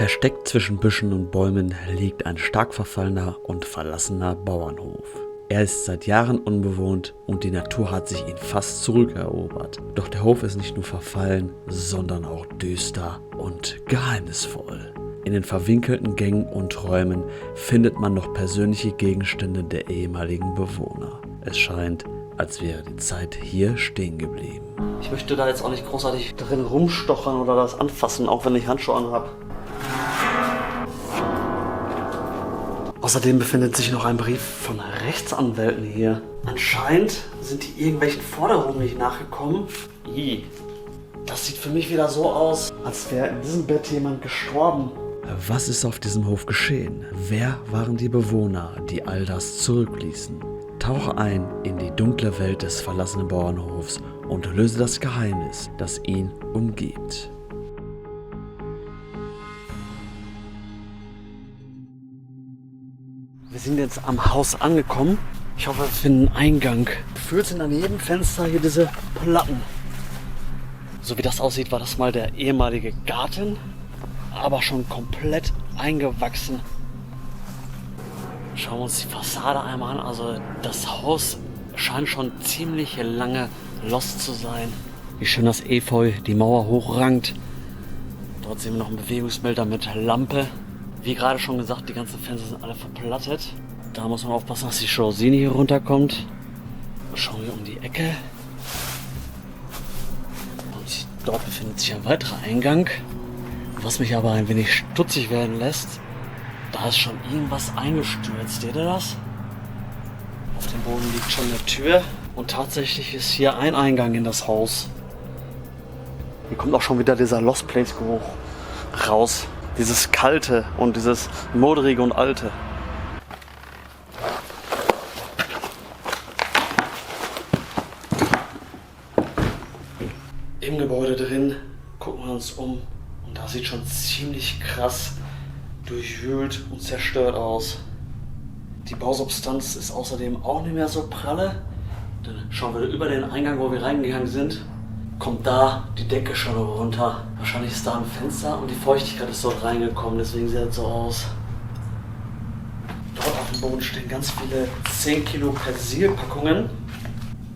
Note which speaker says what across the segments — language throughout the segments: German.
Speaker 1: Versteckt zwischen Büschen und Bäumen liegt ein stark verfallener und verlassener Bauernhof. Er ist seit Jahren unbewohnt und die Natur hat sich ihn fast zurückerobert. Doch der Hof ist nicht nur verfallen, sondern auch düster und geheimnisvoll. In den verwinkelten Gängen und Räumen findet man noch persönliche Gegenstände der ehemaligen Bewohner. Es scheint, als wäre die Zeit hier stehen geblieben.
Speaker 2: Ich möchte da jetzt auch nicht großartig drin rumstochern oder das anfassen, auch wenn ich Handschuhe anhabe. Außerdem befindet sich noch ein Brief von Rechtsanwälten hier. Anscheinend sind die irgendwelchen Forderungen nicht nachgekommen. Das sieht für mich wieder so aus, als wäre in diesem Bett jemand gestorben.
Speaker 1: Was ist auf diesem Hof geschehen? Wer waren die Bewohner, die all das zurückließen? Tauche ein in die dunkle Welt des verlassenen Bauernhofs und löse das Geheimnis, das ihn umgibt.
Speaker 2: Wir sind jetzt am Haus angekommen. Ich hoffe, wir finden einen Eingang. Gefühlt sind an jedem Fenster hier diese Platten. So wie das aussieht, war das mal der ehemalige Garten, aber schon komplett eingewachsen. Schauen wir uns die Fassade einmal an. Also das Haus scheint schon ziemlich lange lost zu sein. Wie schön das Efeu die Mauer hochrankt. Dort sehen wir noch einen Bewegungsmelder mit Lampe. Wie gerade schon gesagt, die ganzen Fenster sind alle verplattet. Da muss man aufpassen, dass die Jalousien hier runterkommt. Schauen wir um die Ecke. Und dort befindet sich ein weiterer Eingang. Was mich aber ein wenig stutzig werden lässt, da ist schon irgendwas eingestürzt. Seht ihr das? Auf dem Boden liegt schon eine Tür. Und tatsächlich ist hier ein Eingang in das Haus. Hier kommt auch schon wieder dieser Lost Place Geruch raus. Dieses Kalte und dieses Moderige und Alte. Im Gebäude drin gucken wir uns um und das sieht schon ziemlich krass durchwühlt und zerstört aus. Die Bausubstanz ist außerdem auch nicht mehr so pralle. Dann schauen wir über den Eingang, wo wir reingegangen sind. Kommt da die Decke schon runter. Wahrscheinlich ist da ein Fenster und die Feuchtigkeit ist dort reingekommen, deswegen sieht das so aus. Dort auf dem Boden stehen ganz viele 10 Kilo Persilpackungen.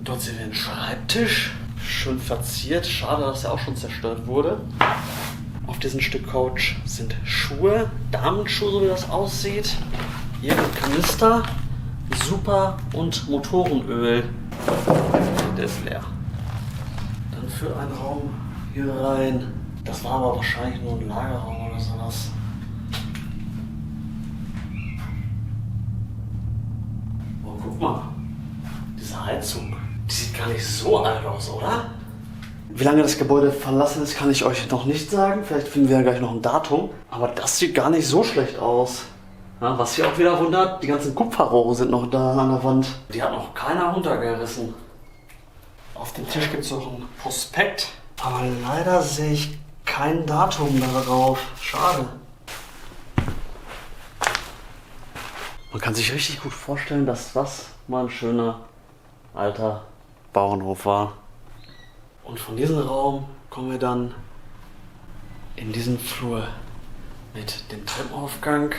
Speaker 2: Dort sehen wir einen Schreibtisch, schön verziert. Schade, dass er auch schon zerstört wurde. Auf diesem Stück Couch sind Schuhe, Damenschuhe, so wie das aussieht. Hier ein Kanister, Super und Motorenöl. Der ist leer. Für einen Raum hier rein. Das war aber wahrscheinlich nur ein Lagerraum oder sowas. Oh, guck mal. Diese Heizung, die sieht gar nicht so alt aus, oder? Wie lange das Gebäude verlassen ist, kann ich euch noch nicht sagen. Vielleicht finden wir ja gleich noch ein Datum. Aber das sieht gar nicht so schlecht aus. Ja, was hier auch wieder wundert, die ganzen Kupferrohre sind noch da an der Wand. Die hat noch keiner runtergerissen. Auf dem Tisch gibt es noch ein Prospekt, aber leider sehe ich kein Datum darauf. Schade. Man kann sich richtig gut vorstellen, dass das mal ein schöner alter Bauernhof war. Und von diesem Raum kommen wir dann in diesen Flur mit dem Treppenaufgang,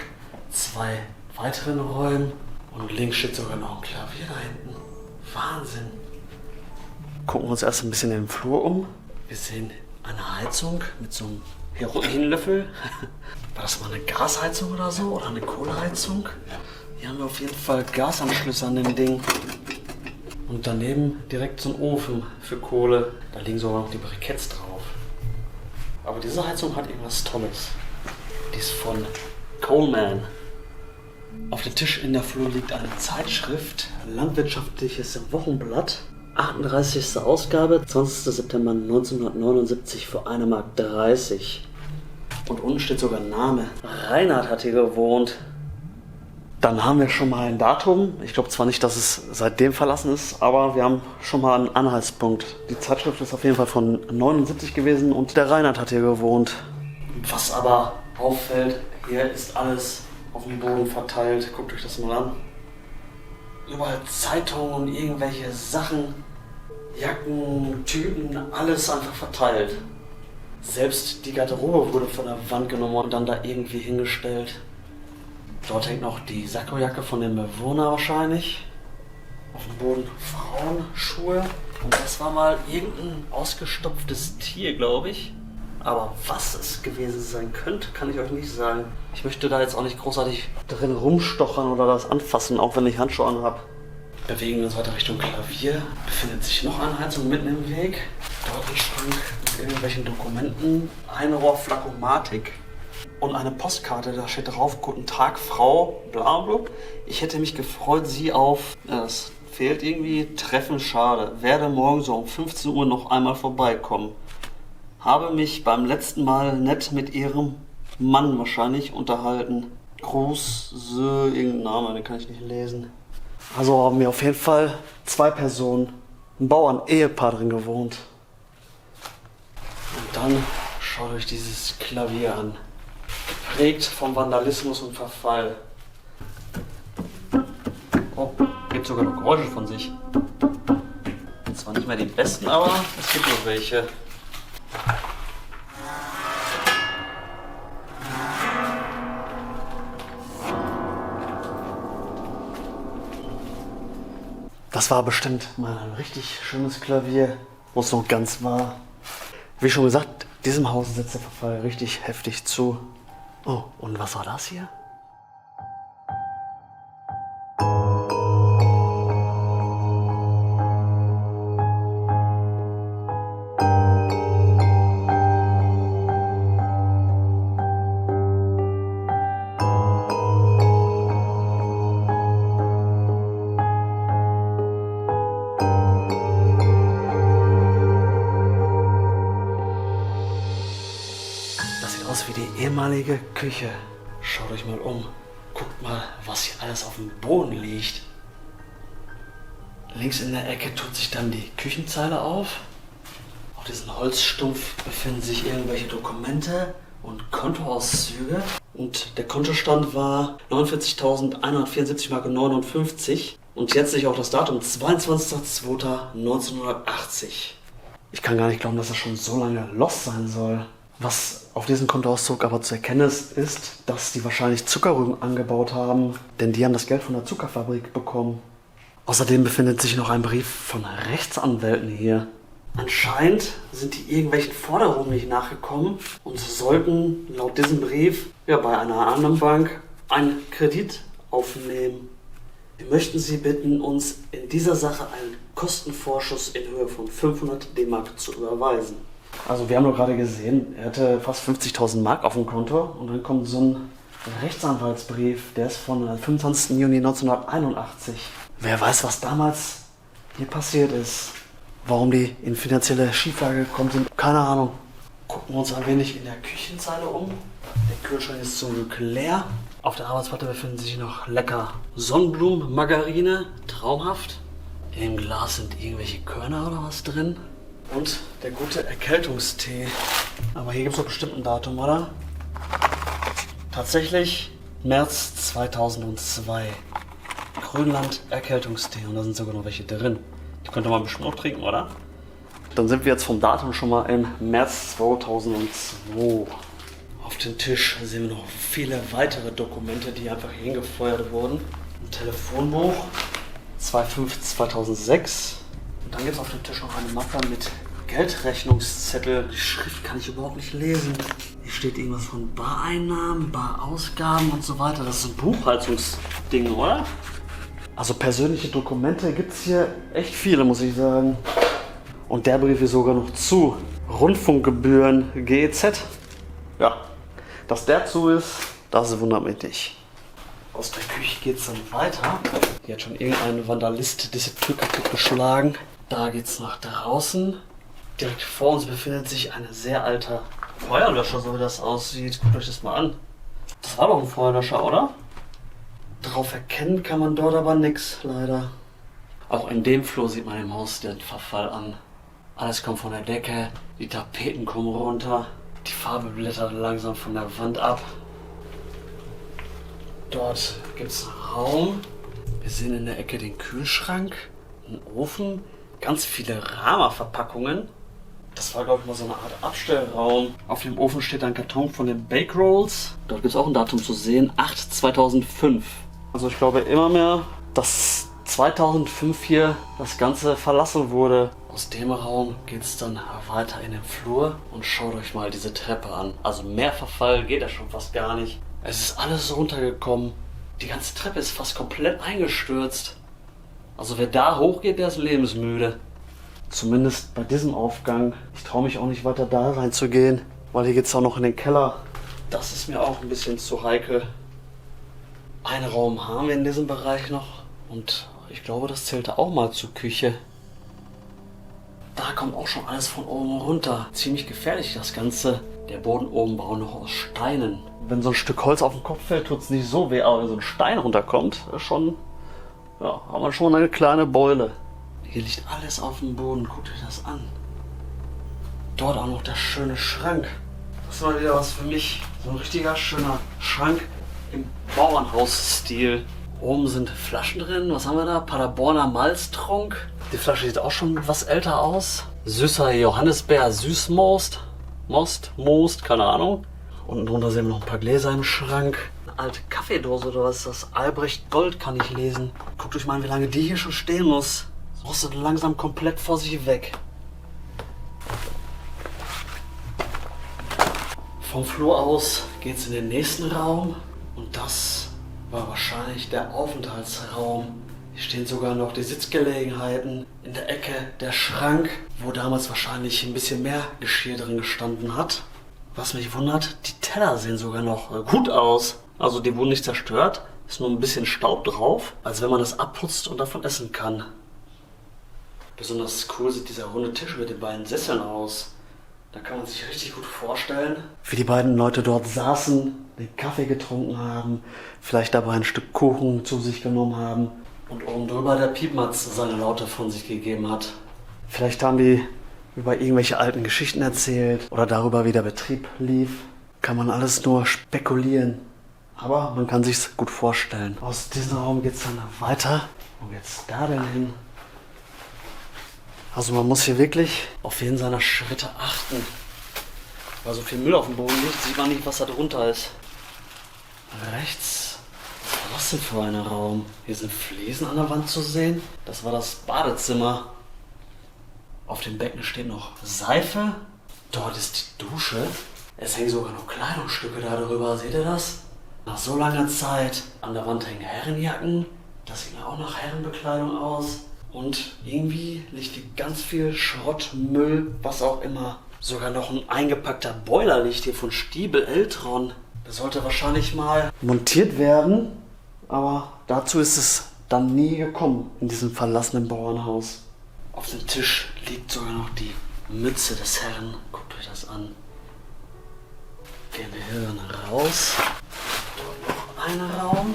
Speaker 2: 2 weiteren Räumen und links steht sogar noch ein Klavier da hinten. Wahnsinn! Gucken wir uns erst ein bisschen in den Flur um. Wir sehen eine Heizung mit so einem Heroinlöffel. War das mal eine Gasheizung oder so? Oder eine Kohleheizung? Hier haben wir auf jeden Fall Gasanschlüsse an dem Ding. Und daneben direkt so ein Ofen für Kohle. Da liegen sogar noch die Briketts drauf. Aber diese Heizung hat irgendwas Tolles. Die ist von Coleman. Auf dem Tisch in der Flur liegt eine Zeitschrift. Landwirtschaftliches Wochenblatt. 38. Ausgabe, 20. September 1979 für 1,30 Mark. Und unten steht sogar ein Name. Reinhard hat hier gewohnt. Dann haben wir schon mal ein Datum. Ich glaube zwar nicht, dass es seitdem verlassen ist, aber wir haben schon mal einen Anhaltspunkt. Die Zeitschrift ist auf jeden Fall von 79 gewesen und der Reinhard hat hier gewohnt. Was aber auffällt, hier ist alles auf dem Boden verteilt. Guckt euch das mal an. Überall Zeitungen und irgendwelche Sachen, Jacken, Tüten, alles einfach verteilt. Selbst die Garderobe wurde von der Wand genommen und dann da irgendwie hingestellt. Dort hängt noch die Sakkojacke von dem Bewohner wahrscheinlich. Auf dem Boden Frauenschuhe. Und das war mal irgendein ausgestopftes Tier, glaube ich. Aber was es gewesen sein könnte, kann ich euch nicht sagen. Ich möchte da jetzt auch nicht großartig drin rumstochern oder das anfassen, auch wenn ich Handschuhe anhabe. Bewegen wir uns weiter Richtung Klavier. Befindet sich noch eine Heizung mitten im Weg. Dort ein Schrank mit irgendwelchen Dokumenten. Ein Rohr Flakomatik. Und eine Postkarte, da steht drauf: Guten Tag, Frau Blablabla. Ich hätte mich gefreut, Sie auf... Es fehlt irgendwie. Treffen, schade. Werde morgen so um 15 Uhr noch einmal vorbeikommen. Habe mich beim letzten Mal nett mit Ihrem Mann wahrscheinlich unterhalten. Gruß, irgendein Name, den kann ich nicht lesen. Also haben wir auf jeden Fall 2 Personen, ein Bauern-Ehepaar drin gewohnt. Und dann schaut euch dieses Klavier an. Geprägt vom Vandalismus und Verfall. Oh, gibt sogar noch Geräusche von sich. Zwar nicht mehr die besten, aber es gibt noch welche. Das war bestimmt mal ein richtig schönes Klavier, wo es noch ganz war. Wie schon gesagt, diesem Haus setzt der Verfall richtig heftig zu. Oh, und was war das hier? Aus wie die ehemalige Küche. Schaut euch mal um. Guckt mal, was hier alles auf dem Boden liegt. Links in der Ecke tut sich dann die Küchenzeile auf. Auf diesem Holzstumpf befinden sich irgendwelche Dokumente und Kontoauszüge. Und der Kontostand war 49.174,59 Mark. Und jetzt sehe ich auch das Datum 22.02.1980. Ich kann gar nicht glauben, dass das schon so lange lost sein soll. Was auf diesem Kontoauszug aber zu erkennen ist, dass die wahrscheinlich Zuckerrüben angebaut haben, denn die haben das Geld von der Zuckerfabrik bekommen. Außerdem befindet sich noch ein Brief von Rechtsanwälten hier. Anscheinend sind die irgendwelchen Forderungen nicht nachgekommen und sollten laut diesem Brief bei einer anderen Bank einen Kredit aufnehmen. Wir möchten Sie bitten, uns in dieser Sache einen Kostenvorschuss in Höhe von 500 D-Mark zu überweisen. Also wir haben doch gerade gesehen, er hatte fast 50.000 Mark auf dem Konto und dann kommt so ein Rechtsanwaltsbrief, der ist von 25. Juni 1981. Wer weiß, was damals hier passiert ist, warum die in finanzielle Schieflage gekommen sind, keine Ahnung. Gucken wir uns ein wenig in der Küchenzeile um. Der Kühlschrank ist zum Glück leer. Auf der Arbeitsplatte befinden sich noch lecker Sonnenblumenmargarine, traumhaft. Im Glas sind irgendwelche Körner oder was drin. Und der gute Erkältungstee. Aber hier gibt es doch bestimmt ein Datum, oder? Tatsächlich März 2002. Grönland Erkältungstee. Und da sind sogar noch welche drin. Die könnte man bestimmt auch trinken, oder? Dann sind wir jetzt vom Datum schon mal im März 2002. Auf dem Tisch sehen wir noch viele weitere Dokumente, die einfach hingefeuert wurden. Ein Telefonbuch 2/5/2006. Und dann gibt es auf dem Tisch noch eine Mappe mit Geldrechnungszettel. Die Schrift kann ich überhaupt nicht lesen. Hier steht irgendwas von Bareinnahmen, Barausgaben und so weiter. Das ist ein Buchhaltungsding, oder? Also persönliche Dokumente gibt es hier echt viele, muss ich sagen. Und der Brief ist sogar noch zu. Rundfunkgebühren, GEZ. Ja, dass der zu ist, das wundert mich nicht. Aus der Küche geht es dann weiter. Hier hat schon irgendein Vandalist diese Tür kaputt geschlagen. Da geht es nach draußen. Direkt vor uns befindet sich ein sehr alter Feuerlöscher, so wie das aussieht. Guckt euch das mal an. Das war doch ein Feuerlöscher, oder? Drauf erkennen kann man dort aber nichts, leider. Auch in dem Flur sieht man im Haus den Verfall an. Alles kommt von der Decke, die Tapeten kommen runter, die Farbe blättert langsam von der Wand ab. Dort gibt es einen Raum. Wir sehen in der Ecke den Kühlschrank, einen Ofen, ganz viele Rama-Verpackungen. Das war, glaube ich, mal so eine Art Abstellraum. Auf dem Ofen steht ein Karton von den Bake Rolls. Dort gibt es auch ein Datum zu sehen, 8/2005. Also ich glaube immer mehr, dass 2005 hier das Ganze verlassen wurde. Aus dem Raum geht es dann weiter in den Flur und schaut euch mal diese Treppe an. Also mehr Verfall geht da schon fast gar nicht. Es ist alles runtergekommen. Die ganze Treppe ist fast komplett eingestürzt. Also wer da hochgeht, der ist lebensmüde. Zumindest bei diesem Aufgang. Ich traue mich auch nicht weiter da reinzugehen, weil hier geht es auch noch in den Keller. Das ist mir auch ein bisschen zu heikel. Einen Raum haben wir in diesem Bereich noch und ich glaube, das zählte auch mal zur Küche. Da kommt auch schon alles von oben runter. Ziemlich gefährlich das Ganze. Der Boden oben war auch noch aus Steinen. Wenn so ein Stück Holz auf den Kopf fällt, tut es nicht so weh, aber wenn so ein Stein runterkommt, ist schon, ja, haben wir schon eine kleine Beule. Hier liegt alles auf dem Boden, guckt euch das an. Dort auch noch der schöne Schrank. Das ist mal wieder was für mich. So ein richtiger schöner Schrank im Bauernhausstil. Oben sind Flaschen drin. Was haben wir da? Paderborner Malztrunk. Die Flasche sieht auch schon was älter aus. Süßer Johannisbeer Süßmost. Most, keine Ahnung. Unten drunter sehen wir noch ein paar Gläser im Schrank. Eine alte Kaffeedose oder was ist das? Albrecht Gold kann ich lesen. Guckt euch mal an, wie lange die hier schon stehen muss. Rostet langsam komplett vor sich weg. Vom Flur aus geht es in den nächsten Raum. Und das war wahrscheinlich der Aufenthaltsraum. Hier stehen sogar noch die Sitzgelegenheiten. In der Ecke der Schrank, wo damals wahrscheinlich ein bisschen mehr Geschirr drin gestanden hat. Was mich wundert, die Teller sehen sogar noch gut aus. Also die wurden nicht zerstört. Ist nur ein bisschen Staub drauf, als wenn man das abputzt und davon essen kann. Besonders cool sieht dieser runde Tisch mit den beiden Sesseln aus. Da kann man sich richtig gut vorstellen, wie die beiden Leute dort saßen, den Kaffee getrunken haben, vielleicht dabei ein Stück Kuchen zu sich genommen haben und oben drüber der Piepmatz seine Laute von sich gegeben hat. Vielleicht haben die über irgendwelche alten Geschichten erzählt oder darüber, wie der Betrieb lief. Kann man alles nur spekulieren. Aber man kann sich's gut vorstellen. Aus diesem Raum geht's dann weiter. Wo geht's da denn hin? Also man muss hier wirklich auf jeden seiner Schritte achten. Weil so viel Müll auf dem Boden liegt, sieht man nicht, was da drunter ist. Rechts, was war das denn für ein Raum? Hier sind Fliesen an der Wand zu sehen. Das war das Badezimmer. Auf dem Becken steht noch Seife. Dort ist die Dusche. Es hängen sogar noch Kleidungsstücke da drüber. Seht ihr das? Nach so langer Zeit. An der Wand hängen Herrenjacken. Das sieht mir auch nach Herrenbekleidung aus. Und irgendwie liegt hier ganz viel Schrott, Müll, was auch immer. Sogar noch ein eingepackter Boiler liegt hier von Stiebel Eltron. Der sollte wahrscheinlich mal montiert werden, aber dazu ist es dann nie gekommen in diesem verlassenen Bauernhaus. Auf dem Tisch liegt sogar noch die Mütze des Herrn. Guckt euch das an. Gehen wir hier dann raus. Dort noch ein Raum.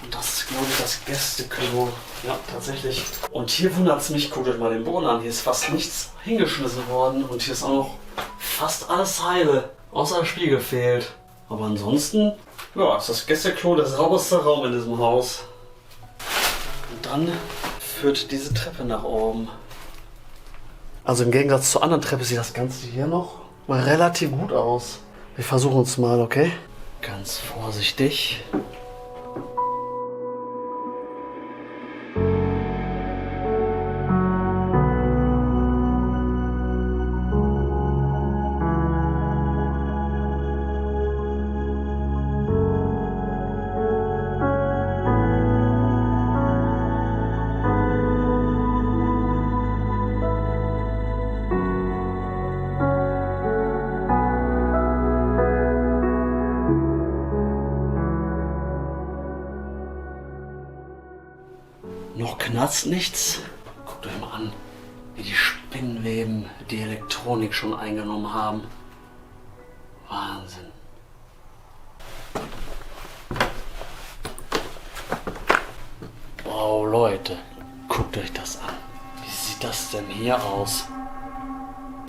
Speaker 2: Und das ist, glaube ich, das Gästeklo. Ja, tatsächlich. Und hier wundert es mich, guckt euch mal den Boden an. Hier ist fast nichts hingeschmissen worden. Und hier ist auch noch fast alles heile. Außer der Spiegel fehlt. Aber ansonsten, ja, ist das Gästeklo der sauberste Raum in diesem Haus. Und dann führt diese Treppe nach oben. Also im Gegensatz zur anderen Treppe sieht das Ganze hier noch mal relativ gut aus. Wir versuchen es mal, okay? Ganz vorsichtig. Noch knarzt nichts. Guckt euch mal an, wie die Spinnweben die Elektronik schon eingenommen haben. Wahnsinn. Wow, Leute, guckt euch das an. Wie sieht das denn hier aus?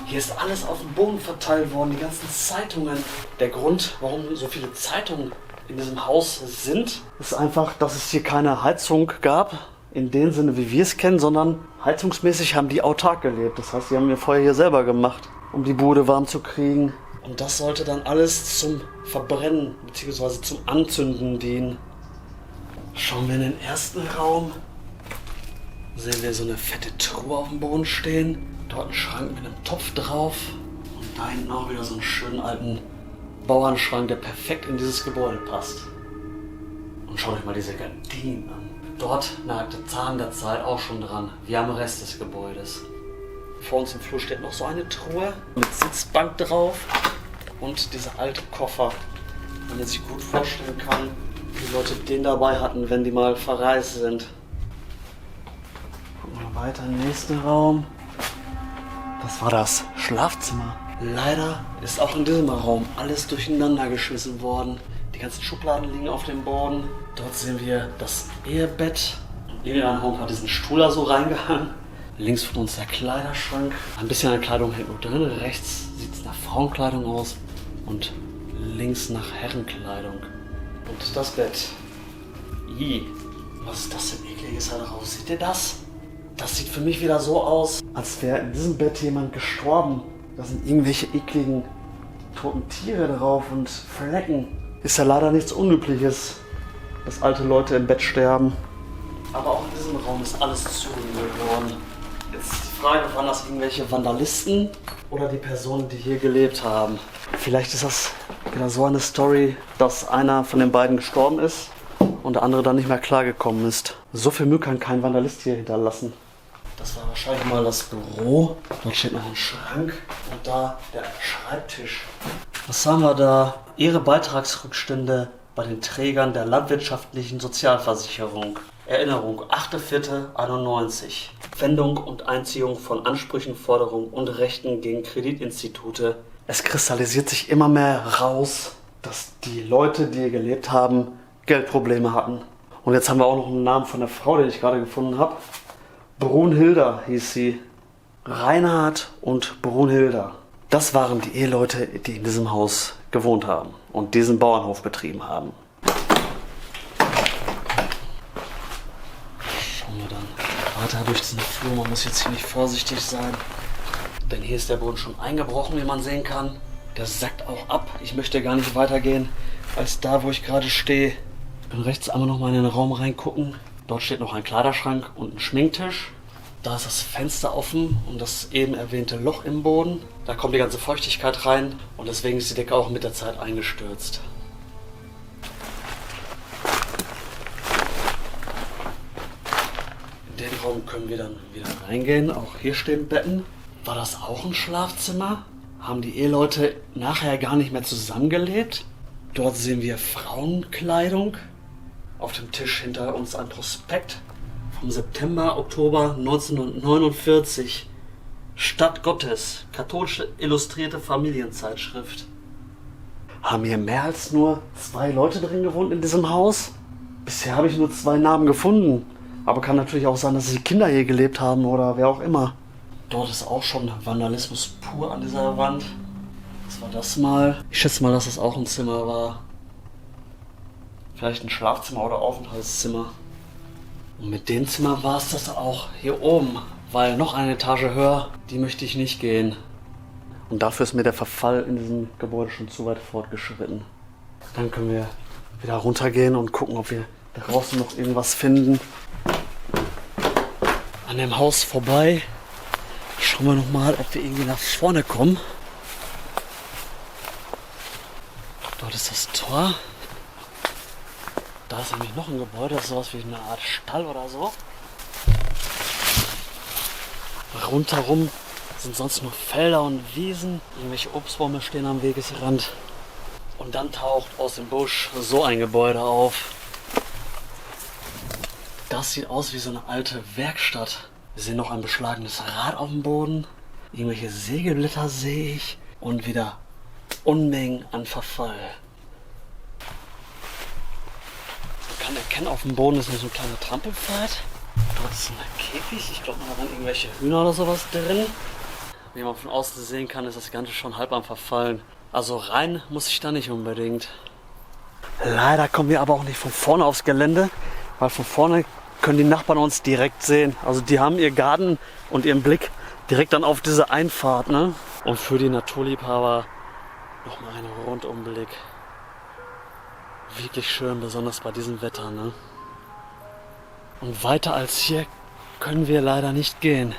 Speaker 2: Hier ist alles auf dem Boden verteilt worden, die ganzen Zeitungen. Der Grund, warum so viele Zeitungen in diesem Haus sind, ist einfach, dass es hier keine Heizung gab in dem Sinne, wie wir es kennen, sondern heizungsmäßig haben die autark gelebt. Das heißt, die haben ihr Feuer hier selber gemacht, um die Bude warm zu kriegen. Und das sollte dann alles zum Verbrennen bzw. zum Anzünden dienen. Schauen wir in den ersten Raum, sehen wir so eine fette Truhe auf dem Boden stehen. Dort ein Schrank mit einem Topf drauf. Und da hinten auch wieder so einen schönen alten Bauernschrank, der perfekt in dieses Gebäude passt. Und schaut euch mal diese Gardinen an. Dort nagt der Zahn der Zeit auch schon dran, wie am Rest des Gebäudes. Vor uns im Flur steht noch so eine Truhe mit Sitzbank drauf und dieser alte Koffer, wo man sich gut vorstellen kann, wie die Leute den dabei hatten, wenn die mal verreist sind. Gucken wir weiter im nächsten Raum. Das war das Schlafzimmer. Leider ist auch in diesem Raum alles durcheinander geschmissen worden. Die ganzen Schubladen liegen auf dem Boden. Dort sehen wir das Ehebett. Irgendein Raum hat diesen Stuhl da so reingehangen. Links von uns der Kleiderschrank. Ein bisschen an Kleidung hängt noch drin. Rechts sieht es nach Frauenkleidung aus. Und links nach Herrenkleidung. Und das Bett. Was ist das denn ekliges da drauf? Seht ihr das? Das sieht für mich wieder so aus, als wäre in diesem Bett jemand gestorben. Da sind irgendwelche ekligen toten Tiere drauf und Flecken. Ist ja leider nichts Unübliches, dass alte Leute im Bett sterben. Aber auch in diesem Raum ist alles zugeriegelt worden. Jetzt ist die Frage, waren das irgendwelche Vandalisten oder die Personen, die hier gelebt haben? Vielleicht ist das wieder so eine Story, dass einer von den beiden gestorben ist und der andere dann nicht mehr klargekommen ist. So viel Müll kann kein Vandalist hier hinterlassen. Das war wahrscheinlich mal das Büro. Dort steht noch ein Schrank und da der Schreibtisch. Was haben wir da? Ihre Beitragsrückstände bei den Trägern der landwirtschaftlichen Sozialversicherung. Erinnerung, 8.4.91. Pfändung und Einziehung von Ansprüchen, Forderungen und Rechten gegen Kreditinstitute. Es kristallisiert sich immer mehr raus, dass die Leute, die hier gelebt haben, Geldprobleme hatten. Und jetzt haben wir auch noch einen Namen von der Frau, den ich gerade gefunden habe. Brunhilda hieß sie. Reinhard und Brunhilda. Das waren die Eheleute, die in diesem Haus gewohnt haben und diesen Bauernhof betrieben haben. Schauen wir dann weiter durch diesen Flur. Man muss jetzt hier nicht vorsichtig sein, denn hier ist der Boden schon eingebrochen, wie man sehen kann. Der sackt auch ab. Ich möchte gar nicht weitergehen als da, wo ich gerade stehe. Ich bin rechts einmal noch mal in den Raum reingucken. Dort steht noch ein Kleiderschrank und ein Schminktisch. Da ist das Fenster offen und das eben erwähnte Loch im Boden. Da kommt die ganze Feuchtigkeit rein und deswegen ist die Decke auch mit der Zeit eingestürzt. In den Raum können wir dann wieder reingehen. Auch hier stehen Betten. War das auch ein Schlafzimmer? Haben die Eheleute nachher gar nicht mehr zusammengelebt? Dort sehen wir Frauenkleidung. Auf dem Tisch hinter uns ein Prospekt vom September, Oktober 1949. Stadt Gottes, katholische illustrierte Familienzeitschrift. Haben hier mehr als nur 2 Leute drin gewohnt in diesem Haus? Bisher habe ich nur 2 Namen gefunden. Aber kann natürlich auch sein, dass die Kinder hier gelebt haben oder wer auch immer. Dort ist auch schon Vandalismus pur an dieser Wand. Was war das mal? Ich schätze mal, dass das auch ein Zimmer war. Vielleicht ein Schlafzimmer oder Aufenthaltszimmer. Und mit dem Zimmer war es das auch hier oben. Weil noch eine Etage höher, die möchte ich nicht gehen. Und dafür ist mir der Verfall in diesem Gebäude schon zu weit fortgeschritten. Dann können wir wieder runtergehen und gucken, ob wir draußen noch irgendwas finden. An dem Haus vorbei. Schauen wir noch mal, ob wir irgendwie nach vorne kommen. Dort ist das Tor. Da ist nämlich noch ein Gebäude, das ist sowas wie eine Art Stall oder so. Rundherum sind sonst nur Felder und Wiesen. Irgendwelche Obstbäume stehen am Wegesrand. Und dann taucht aus dem Busch so ein Gebäude auf. Das sieht aus wie so eine alte Werkstatt. Wir sehen noch ein beschlagenes Rad auf dem Boden. Irgendwelche Sägeblätter sehe ich. Und wieder Unmengen an Verfall. Man kann erkennen, auf dem Boden ist noch so ein kleiner Trampelpfad. Dort ist so ein Käfig. Ich glaube, da waren irgendwelche Hühner oder sowas drin. Wie man von außen sehen kann, ist das Ganze schon halb am Verfallen. Also rein muss ich da nicht unbedingt. Leider kommen wir aber auch nicht von vorne aufs Gelände, weil von vorne können die Nachbarn uns direkt sehen. Also die haben ihr Garten und ihren Blick direkt dann auf diese Einfahrt, ne? Und für die Naturliebhaber nochmal einen Rundumblick. Wirklich schön, besonders bei diesem Wetter, ne? Und weiter als hier können wir leider nicht gehen.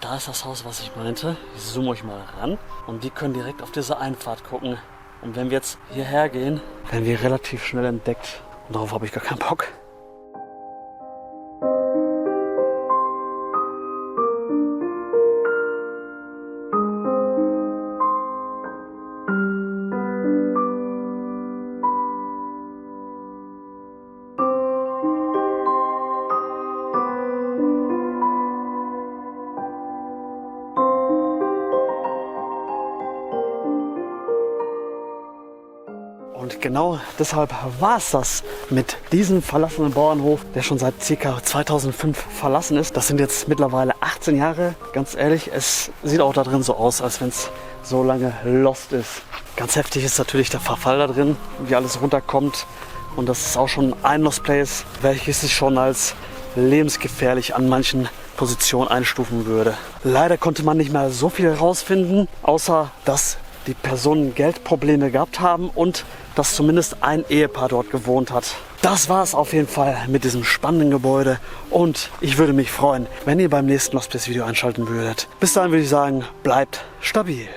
Speaker 2: Da ist das Haus, was ich meinte. Ich zoome euch mal ran. Und die können direkt auf diese Einfahrt gucken. Und wenn wir jetzt hierher gehen, werden wir relativ schnell entdeckt. Und darauf habe ich gar keinen Bock. Und genau deshalb war es das mit diesem verlassenen Bauernhof, der schon seit ca. 2005 verlassen ist. Das sind jetzt mittlerweile 18 Jahre. Ganz ehrlich, es sieht auch da drin so aus, als wenn es so lange lost ist. Ganz heftig ist natürlich der Verfall da drin, wie alles runterkommt. Und das ist auch schon ein Lost Place, welches sich schon als lebensgefährlich an manchen Positionen einstufen würde. Leider konnte man nicht mehr so viel herausfinden, außer dass die Personen Geldprobleme gehabt haben und dass zumindest ein Ehepaar dort gewohnt hat. Das war es auf jeden Fall mit diesem spannenden Gebäude und ich würde mich freuen, wenn ihr beim nächsten Lost Place Video einschalten würdet. Bis dahin würde ich sagen, bleibt stabil.